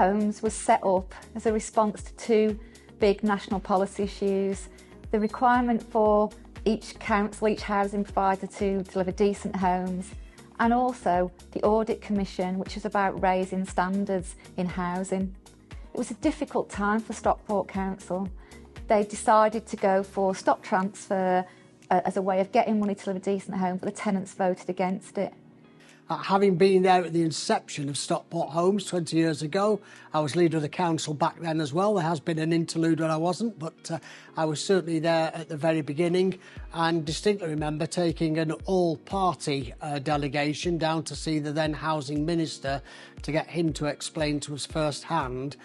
Homes was set up as a response to two big national policy issues: the requirement for each council, each housing provider to deliver decent homes, and also the Audit Commission, which was about raising standards in housing. It was a difficult time for Stockport Council. They decided to go for stock transfer as a way of getting money to live a decent home, but the tenants voted against it. Having been there at the inception of Stockport Homes 20 years ago, I was leader of the council back then as well. There has been an interlude when I wasn't, but I was certainly there at the very beginning, and distinctly remember taking an all-party delegation down to see the then housing minister to get him to explain to us firsthand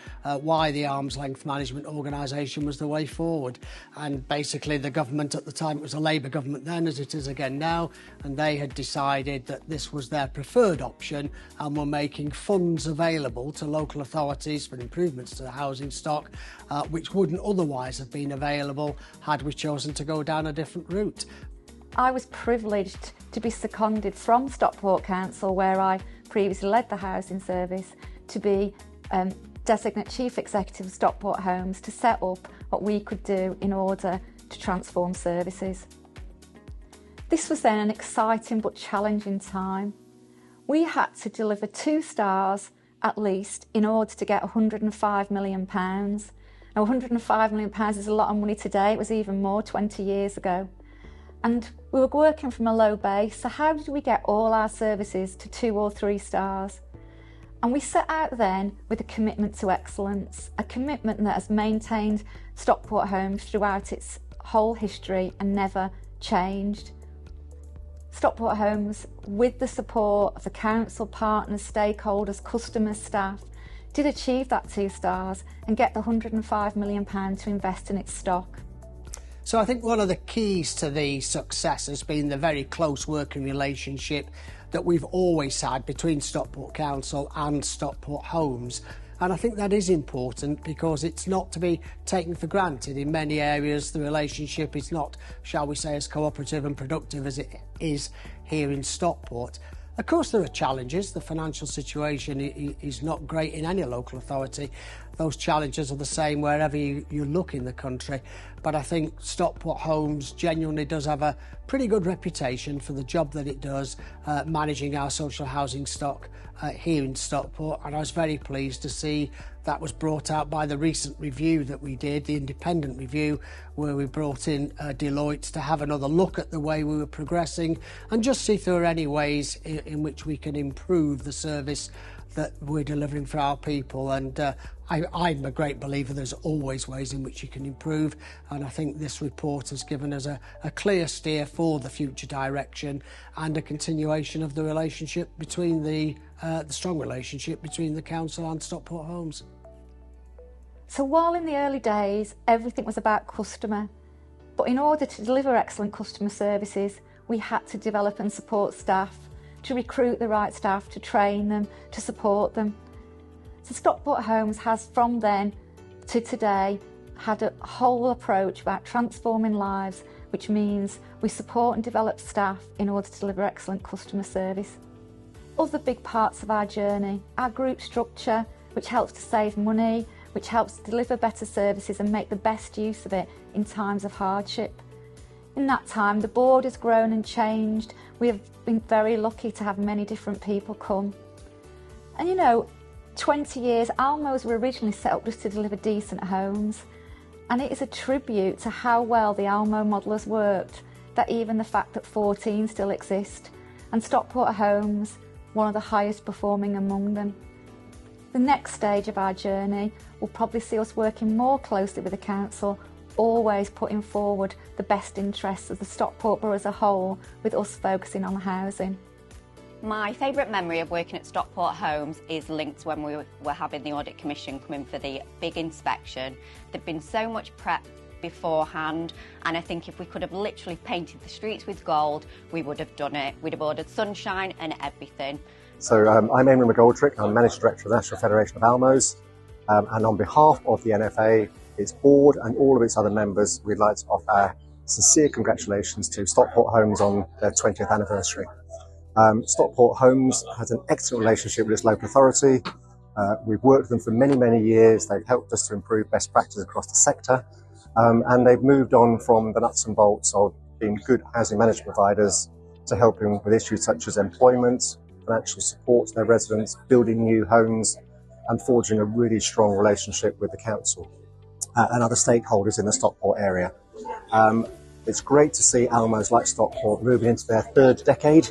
why the arm's length management organisation was the way forward. And basically the government at the time, it was a Labour government then as it is again now, and they had decided that this was their preferred option and were making funds available to local authorities for improvements to the housing stock, which wouldn't otherwise have been available had we chosen to go down a different route. I was privileged to be seconded from Stockport Council, where I previously led the housing service, to be designate Chief Executive of Stockport Homes, to set up what we could do in order to transform services. This was then an exciting but challenging time. We had to deliver 2 stars at least in order to get £105 million. Now, £105 million is a lot of money today. It was even more 20 years ago. And we were working from a low base, so how did we get all our services to 2 or 3 stars? And we set out then with a commitment to excellence, a commitment that has maintained Stockport Homes throughout its whole history and never changed. Stockport Homes, with the support of the council, partners, stakeholders, customers, staff, did achieve that 2 stars and get the £105 million to invest in its stock. So I think one of the keys to the success has been the very close working relationship that we've always had between Stockport Council and Stockport Homes. And I think that is important because it's not to be taken for granted. In many areas, the relationship is not, shall we say, as cooperative and productive as it is here in Stockport. Of course, there are challenges. The financial situation is not great in any local authority. Those challenges are the same wherever you look in the country. But I think Stockport Homes genuinely does have a pretty good reputation for the job that it does, managing our social housing stock here in Stockport. And I was very pleased to see that was brought out by the recent review that we did, the independent review, where we brought in Deloitte to have another look at the way we were progressing and just see if there are any ways in which we can improve the service that we're delivering for our people. And I'm a great believer there's always ways in which you can improve, and I think this report has given us a clear steer for the future direction and a continuation of the relationship between the strong relationship between the council and Stockport Homes. So while in the early days everything was about customer, but in order to deliver excellent customer services we had to develop and support staff, to recruit the right staff, to train them, to support them. So Stockport Homes has from then to today had a whole approach about transforming lives, which means we support and develop staff in order to deliver excellent customer service. Other big parts of our journey, our group structure, which helps to save money, which helps to deliver better services and make the best use of it in times of hardship. In that time, the board has grown and changed. We have been very lucky to have many different people come. And 20 years, Almos were originally set up just to deliver decent homes. And it is a tribute to how well the Almo model has worked, that even the fact that 14 still exist, and Stockport Homes, one of the highest performing among them. The next stage of our journey will probably see us working more closely with the council, always putting forward the best interests of the Stockport Borough as a whole, with us focusing on housing. My favourite memory of working at Stockport Homes is linked to when we were having the Audit Commission come in for the big inspection. There'd been so much prep beforehand, and I think if we could have literally painted the streets with gold, we would have done it. We'd have ordered sunshine and everything. So I'm Eamon McGoldrick, I'm Managing Director of the National Federation of Almos, and on behalf of the NFA, its board and all of its other members, we'd like to offer our sincere congratulations to Stockport Homes on their 20th anniversary. Stockport Homes has an excellent relationship with its local authority. We've worked with them for many, many years. They've helped us to improve best practice across the sector, and they've moved on from the nuts and bolts of being good housing management providers to helping with issues such as employment, financial support to their residents, building new homes, and forging a really strong relationship with the council and other stakeholders in the Stockport area. It's great to see Almos like Stockport moving into their third decade,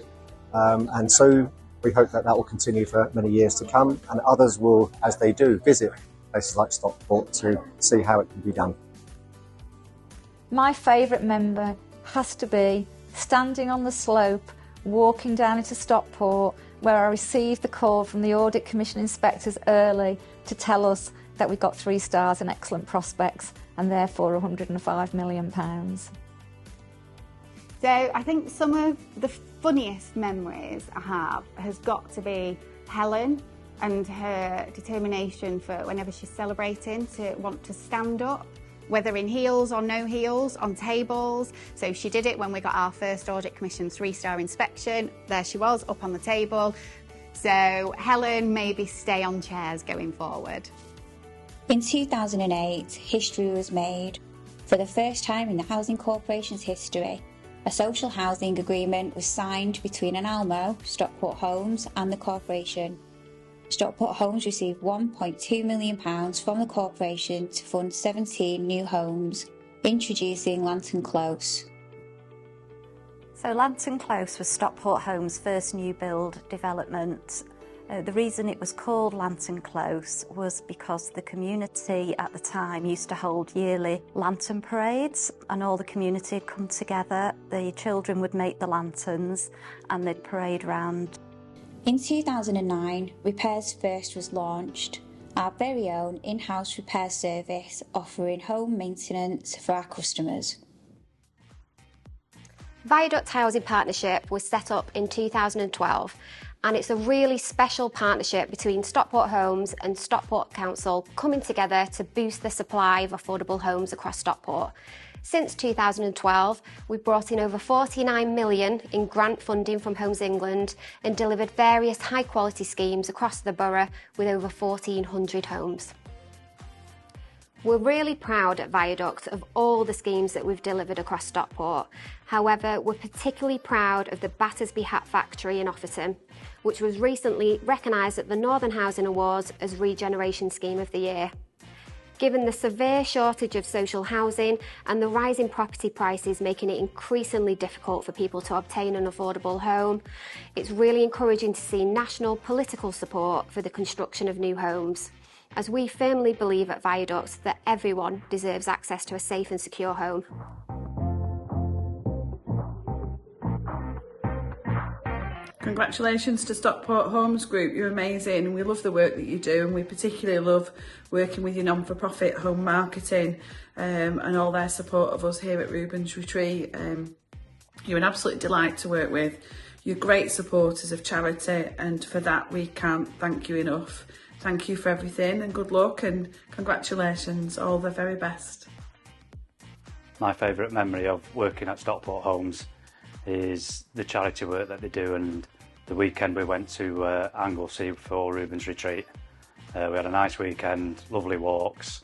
and so we hope that that will continue for many years to come, and others will, as they do, visit places like Stockport to see how it can be done. My favourite member has to be standing on the slope, walking down into Stockport, where I received the call from the Audit Commission inspectors early to tell us that we got 3 stars and excellent prospects, and therefore £105 million. So I think some of the funniest memories I have has got to be Helen and her determination for whenever she's celebrating to want to stand up, whether in heels or no heels, on tables. So she did it when we got our first Audit Commission 3-star inspection. There she was, up on the table. So Helen, maybe stay on chairs going forward. In 2008, history was made. For the first time in the Housing Corporation's history, a social housing agreement was signed between an Almo, Stockport Homes, and the Corporation. Stockport Homes received £1.2 million from the Corporation to fund 17 new homes, introducing Lantern Close. So Lantern Close was Stockport Homes' first new build development. The reason it was called Lantern Close was because the community at the time used to hold yearly lantern parades, and all the community would come together. The children would make the lanterns and they'd parade round. In 2009, Repairs First was launched, our very own in-house repair service offering home maintenance for our customers. Viaduct Housing Partnership was set up in 2012, and it's a really special partnership between Stockport Homes and Stockport Council coming together to boost the supply of affordable homes across Stockport. Since 2012, we've brought in over 49 million in grant funding from Homes England and delivered various high-quality schemes across the borough with over 1,400 homes. We're really proud at Viaduct of all the schemes that we've delivered across Stockport. However, we're particularly proud of the Battersby Hat Factory in Offerton, which was recently recognised at the Northern Housing Awards as Regeneration Scheme of the Year. Given the severe shortage of social housing and the rising property prices making it increasingly difficult for people to obtain an affordable home, it's really encouraging to see national political support for the construction of new homes, as we firmly believe at Viaduct that everyone deserves access to a safe and secure home. Congratulations to Stockport Homes Group, you're amazing, and we love the work that you do, and we particularly love working with your non-for-profit home marketing and all their support of us here at Reuben's Retreat. You're an absolute delight to work with. You're great supporters of charity, and for that we can't thank you enough. Thank you for everything, and good luck, and congratulations, all the very best. My favourite memory of working at Stockport Homes is the charity work that they do, and the weekend we went to Anglesey for Reuben's Retreat. We had a nice weekend, lovely walks,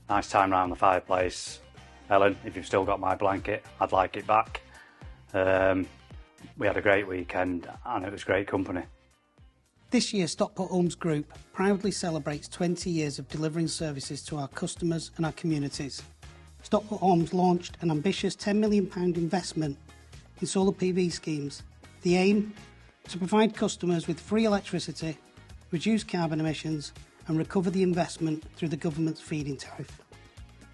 nice time round the fireplace. Helen, if you've still got my blanket, I'd like it back. We had a great weekend and it was great company. This year, Stockport Homes Group proudly celebrates 20 years of delivering services to our customers and our communities. Stockport Homes launched an ambitious £10 million investment in solar PV schemes. The aim? To provide customers with free electricity, reduce carbon emissions and recover the investment through the government's feed-in tariff.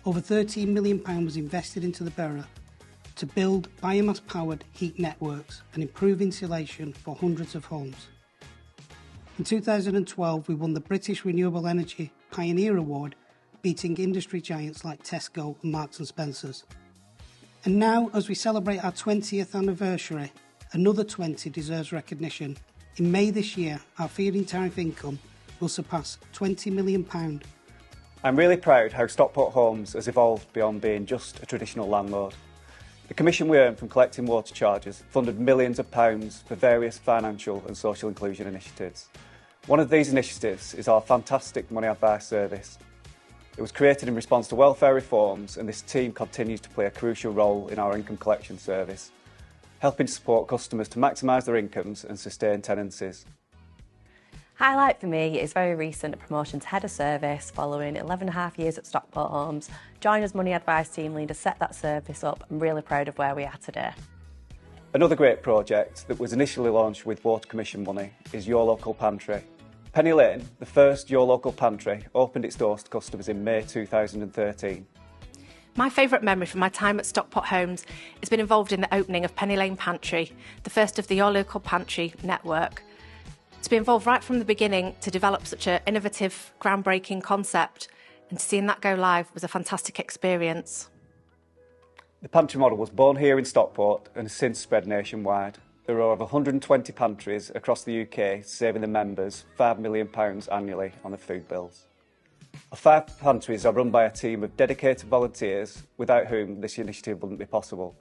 Over £13 million was invested into the borough to build biomass-powered heat networks and improve insulation for hundreds of homes. In 2012, we won the British Renewable Energy Pioneer Award, beating industry giants like Tesco and Marks & Spencer's. And now, as we celebrate our 20th anniversary, another 20 deserves recognition. In May this year, our feed-in tariff income will surpass £20 million. I'm really proud how Stockport Homes has evolved beyond being just a traditional landlord. The commission we earn from collecting water charges funded millions of pounds for various financial and social inclusion initiatives. One of these initiatives is our fantastic money advice service. It was created in response to welfare reforms, and this team continues to play a crucial role in our income collection service, helping to support customers to maximise their incomes and sustain tenancies. Highlight for me is very recent promotion to Head of Service following 11.5 years at Stockport Homes. Joined as Money Advice Team Leader, set that service up. I'm really proud of where we are today. Another great project that was initially launched with Water Commission money is Your Local Pantry. Penny Lane, the first Your Local Pantry, opened its doors to customers in May 2013. My favourite memory from my time at Stockport Homes has been involved in the opening of Penny Lane Pantry, the first of the Your Local Pantry network. To be involved right from the beginning to develop such an innovative, groundbreaking concept and seeing that go live was a fantastic experience. The pantry model was born here in Stockport and has since spread nationwide. There are over 120 pantries across the UK, saving the members £5 million annually on their food bills. Our 5 pantries are run by a team of dedicated volunteers, without whom this initiative wouldn't be possible.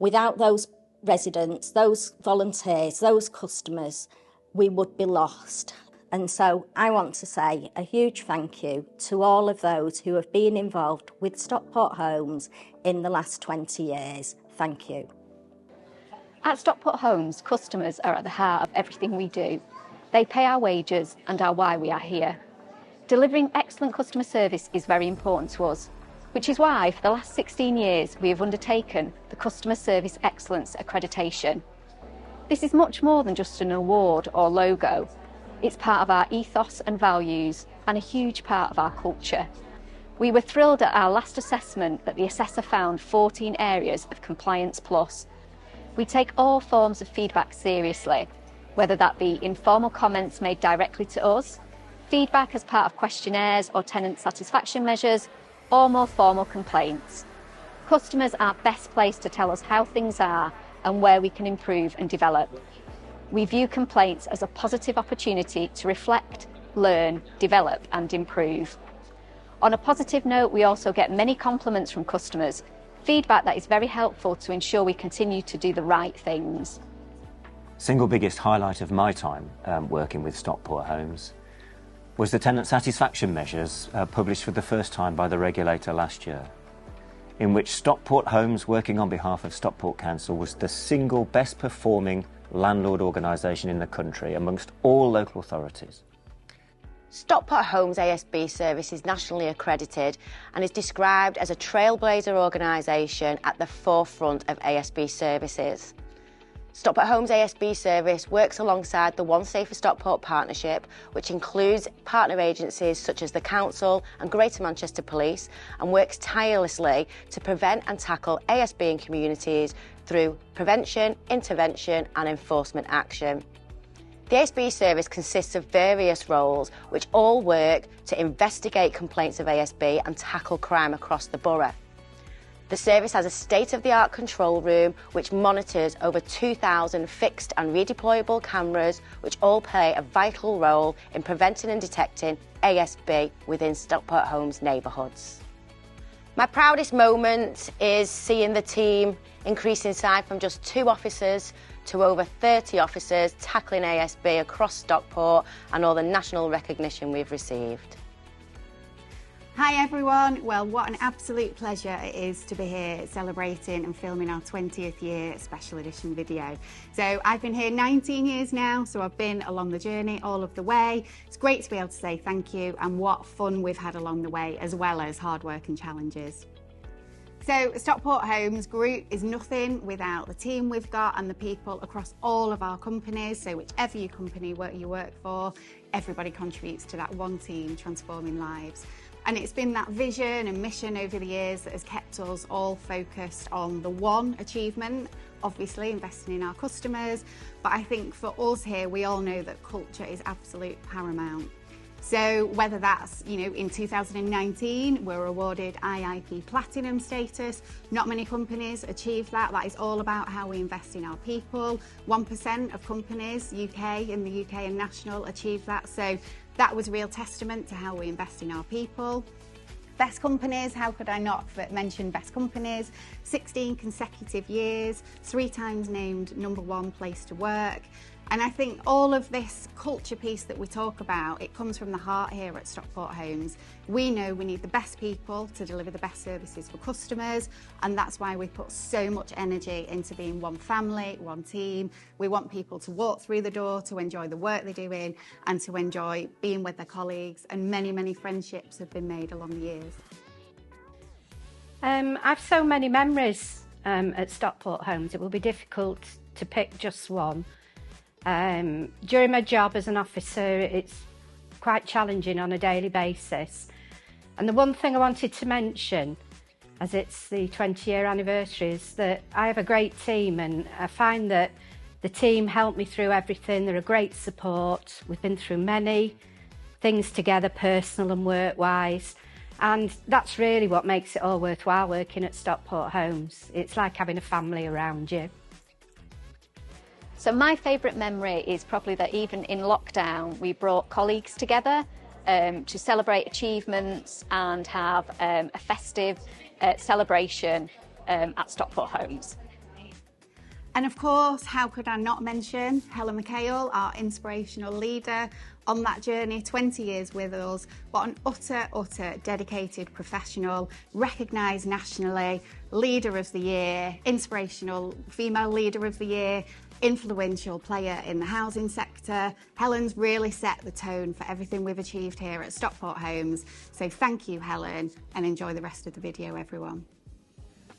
Without those residents, those volunteers, those customers, we would be lost. And so I want to say a huge thank you to all of those who have been involved with Stockport Homes in the last 20 years. Thank you. At Stockport Homes, customers are at the heart of everything we do. They pay our wages and are why we are here. Delivering excellent customer service is very important to us, which is why for the last 16 years we have undertaken the Customer Service Excellence Accreditation. This is much more than just an award or logo. It's part of our ethos and values and a huge part of our culture. We were thrilled at our last assessment that the assessor found 14 areas of compliance plus. We take all forms of feedback seriously, whether that be informal comments made directly to us, feedback as part of questionnaires or tenant satisfaction measures, or more formal complaints. Customers are best placed to tell us how things are and where we can improve and develop. We view complaints as a positive opportunity to reflect, learn, develop and improve. On a positive note, we also get many compliments from customers, feedback that is very helpful to ensure we continue to do the right things. Single biggest highlight of my time working with Stockport Homes was the tenant satisfaction measures published for the first time by the regulator last year, in which Stockport Homes, working on behalf of Stockport Council, was the single best performing landlord organisation in the country amongst all local authorities. Stockport Homes ASB service is nationally accredited and is described as a trailblazer organisation at the forefront of ASB services. Stockport Homes ASB service works alongside the One Safer Stockport partnership, which includes partner agencies such as the Council and Greater Manchester Police, and works tirelessly to prevent and tackle ASB in communities through prevention, intervention and enforcement action. The ASB service consists of various roles which all work to investigate complaints of ASB and tackle crime across the borough. The service has a state-of-the-art control room which monitors over 2,000 fixed and redeployable cameras, which all play a vital role in preventing and detecting ASB within Stockport Homes neighbourhoods. My proudest moment is seeing the team increase in size from just 2 officers to over 30 officers tackling ASB across Stockport and all the national recognition we've received. Hi everyone, well what an absolute pleasure it is to be here celebrating and filming our 20th year special edition video. So I've been here 19 years now, so I've been along the journey all of the way. It's great to be able to say thank you and what fun we've had along the way, as well as hard work and challenges. So Stockport Homes Group is nothing without the team we've got and the people across all of our companies. So whichever your company you work for, everybody contributes to that one team transforming lives. And it's been that vision and mission over the years that has kept us all focused on the one achievement, obviously investing in our customers. But I think for us here, we all know that culture is absolute paramount. So whether that's, in 2019, we're awarded IIP Platinum status. Not many companies achieve that. That is all about how we invest in our people. 1% of companies in the UK and national achieve that. So that was a real testament to how we invest in our people. Best companies, how could I not mention best companies? 16 consecutive years, 3 times named #1 place to work. And I think all of this culture piece that we talk about, it comes from the heart here at Stockport Homes. We know we need the best people to deliver the best services for customers, and that's why we put so much energy into being one family, one team. We want people to walk through the door, to enjoy the work they're doing, and to enjoy being with their colleagues, and many, many friendships have been made along the years. I've so many memories at Stockport Homes, it will be difficult to pick just one. During my job as an officer, it's quite challenging on a daily basis. And the one thing I wanted to mention, as it's the 20-year anniversary, is that I have a great team, and I find that the team help me through everything. They're a great support. We've been through many things together, personal and work-wise. And that's really what makes it all worthwhile working at Stockport Homes. It's like having a family around you. So my favourite memory is probably that even in lockdown we brought colleagues together to celebrate achievements and have a festive celebration at Stockport Homes. And of course, how could I not mention Helen McHale, our inspirational leader on that journey, 20 years with us, but an utter dedicated professional, recognised nationally, leader of the year, inspirational female leader of the year, influential player in the housing sector. Helen's really set the tone for everything we've achieved here at Stockport Homes. So thank you, Helen, and enjoy the rest of the video, everyone.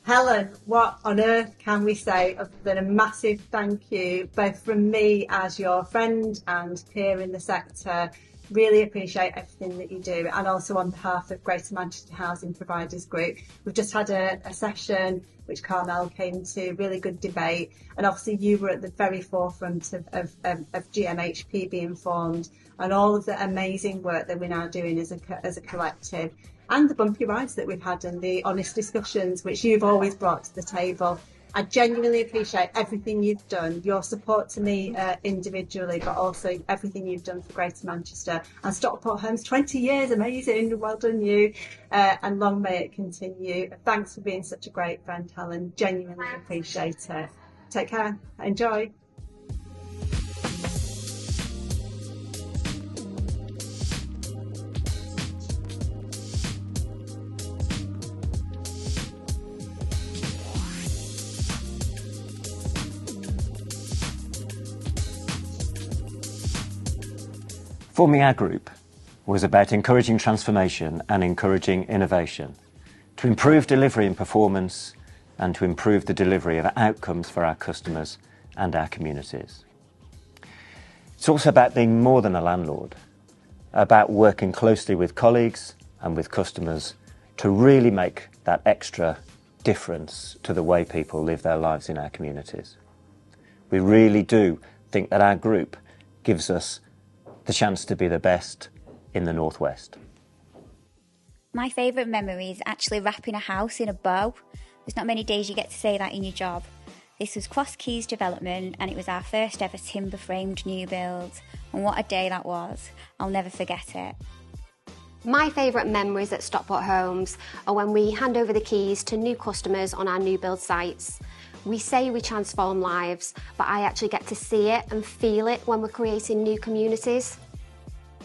Helen, what on earth can we say other than a massive thank you, both from me as your friend and peer in the sector. Really appreciate everything that you do, and also on behalf of Greater Manchester Housing Providers Group. We've just had a session which Carmel came to, really good debate, and obviously you were at the very forefront of GMHP being formed, and all of the amazing work that we're now doing as a collective, and the bumpy rides that we've had and the honest discussions which you've always brought to the table. I genuinely appreciate everything you've done, your support to me individually, but also everything you've done for Greater Manchester and Stockport Homes. 20 years, amazing, well done you, and long may it continue. Thanks for being such a great friend, Helen, genuinely appreciate it. Take care, enjoy. Forming our group was about encouraging transformation and encouraging innovation to improve delivery and performance and to improve the delivery of outcomes for our customers and our communities. It's also about being more than a landlord, about working closely with colleagues and with customers to really make that extra difference to the way people live their lives in our communities. We really do think that our group gives us the chance to be the best in the Northwest. My favourite memory is actually wrapping a house in a bow. There's not many days you get to say that in your job. This was Cross Keys development, and it was our first ever timber framed new build, and what a day that was. I'll never forget it. My favourite memories at Stockport Homes are when we hand over the keys to new customers on our new build sites. We say we transform lives, but I actually get to see it and feel it when we're creating new communities.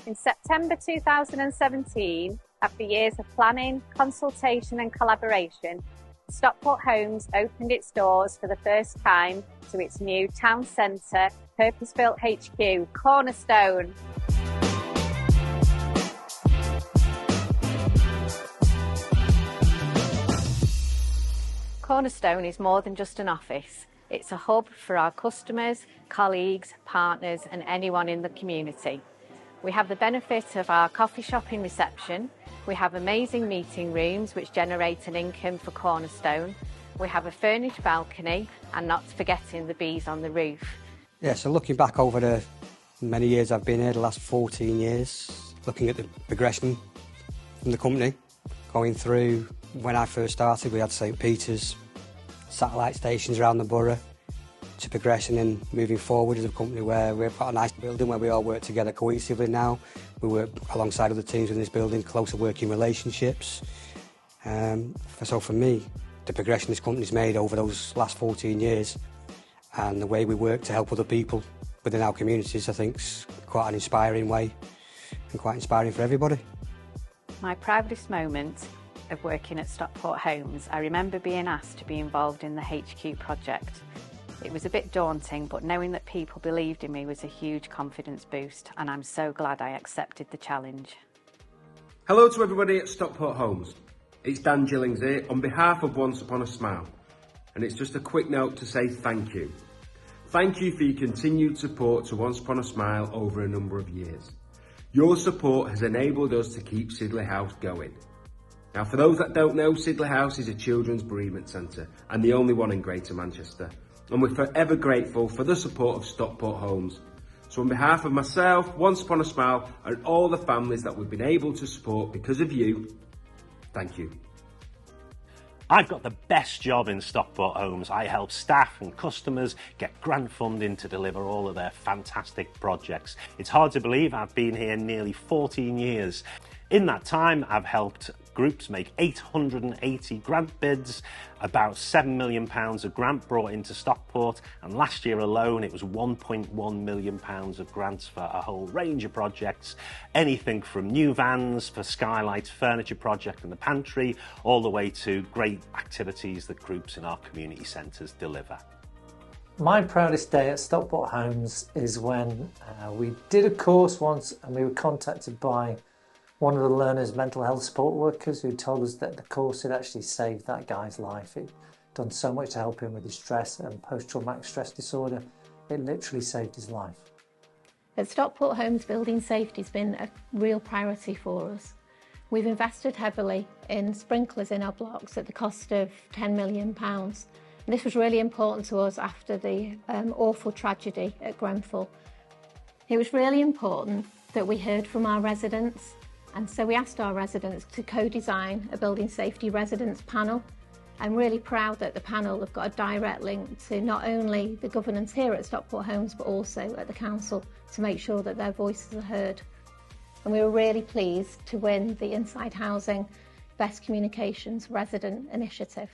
In September 2017, after years of planning, consultation and collaboration, Stockport Homes opened its doors for the first time to its new town centre, purpose-built HQ, Cornerstone. Cornerstone is more than just an office. It's a hub for our customers, colleagues, partners and anyone in the community. We have the benefit of our coffee shop in reception. We have amazing meeting rooms which generate an income for Cornerstone. We have a furnished balcony and not forgetting the bees on the roof. Yeah, so looking back over the many years I've been here, the last 14 years, looking at the progression from the company, going through when I first started, we had St Peter's, satellite stations around the borough, to progressing and moving forward as a company where we've got a nice building where we all work together cohesively now. We work alongside other teams in this building, closer working relationships. So for me, the progression this company's made over those last 14 years and the way we work to help other people within our communities, I think, is quite an inspiring way and quite inspiring for everybody. My proudest moment of working at Stockport Homes, I remember being asked to be involved in the HQ project. It was a bit daunting, but knowing that people believed in me was a huge confidence boost, and I'm so glad I accepted the challenge. Hello to everybody at Stockport Homes. It's Dan Gillings here on behalf of Once Upon a Smile, and it's just a quick note to say thank you. Thank you for your continued support to Once Upon a Smile over a number of years. Your support has enabled us to keep Sidley House going. Now, for those that don't know, Sidley House is a children's bereavement centre and the only one in Greater Manchester. And we're forever grateful for the support of Stockport Homes. So on behalf of myself, Once Upon a Smile, and all the families that we've been able to support because of you, thank you. I've got the best job in Stockport Homes. I help staff and customers get grant funding to deliver all of their fantastic projects. It's hard to believe I've been here nearly 14 years. In that time, I've helped groups make 880 grant bids, about £7 million of grant brought into Stockport, and last year alone it was £1.1 million of grants for a whole range of projects, anything from new vans for Skylight's furniture project and the pantry, all the way to great activities that groups in our community centres deliver. My proudest day at Stockport Homes is when we did a course once and we were contacted by one of the learners' mental health support workers who told us that the course had actually saved that guy's life. It done so much to help him with his stress and post-traumatic stress disorder. It literally saved his life. At Stockport Homes, building safety has been a real priority for us. We've invested heavily in sprinklers in our blocks at the cost of £10 million. And this was really important to us after the awful tragedy at Grenfell. It was really important that we heard from our residents, and so we asked our residents to co-design a building safety residents panel. I'm really proud that the panel have got a direct link to not only the governance here at Stockport Homes but also at the council to make sure that their voices are heard. And we were really pleased to win the Inside Housing Best Communications Resident Initiative.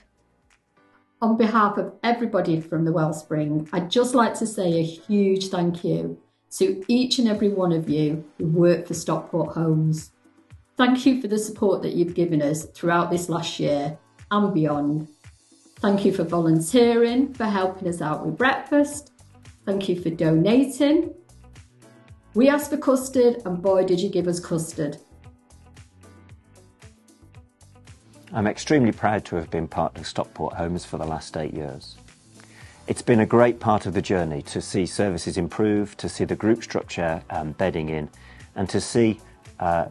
On behalf of everybody from the Wellspring, I'd just like to say a huge thank you to each and every one of you who work for Stockport Homes. Thank you for the support that you've given us throughout this last year and beyond. Thank you for volunteering, for helping us out with breakfast. Thank you for donating. We asked for custard and boy did you give us custard. I'm extremely proud to have been part of Stockport Homes for the last 8 years. It's been a great part of the journey to see services improve, to see the group structure bedding in, and to see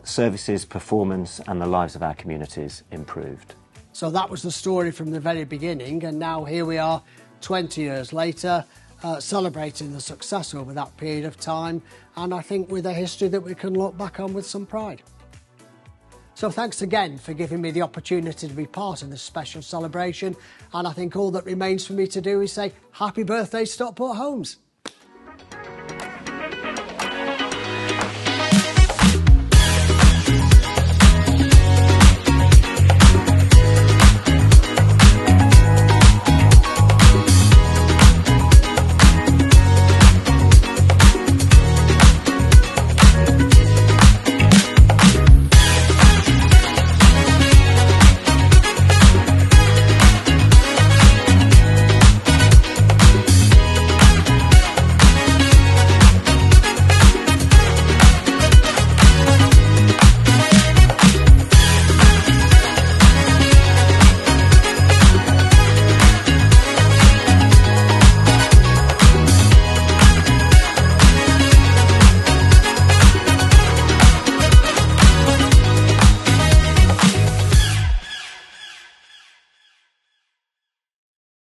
services, performance and the lives of our communities improved. So that was the story from the very beginning, and now here we are 20 years later, celebrating the success over that period of time, and I think with a history that we can look back on with some pride. So thanks again for giving me the opportunity to be part of this special celebration, and I think all that remains for me to do is say happy birthday Stockport Homes.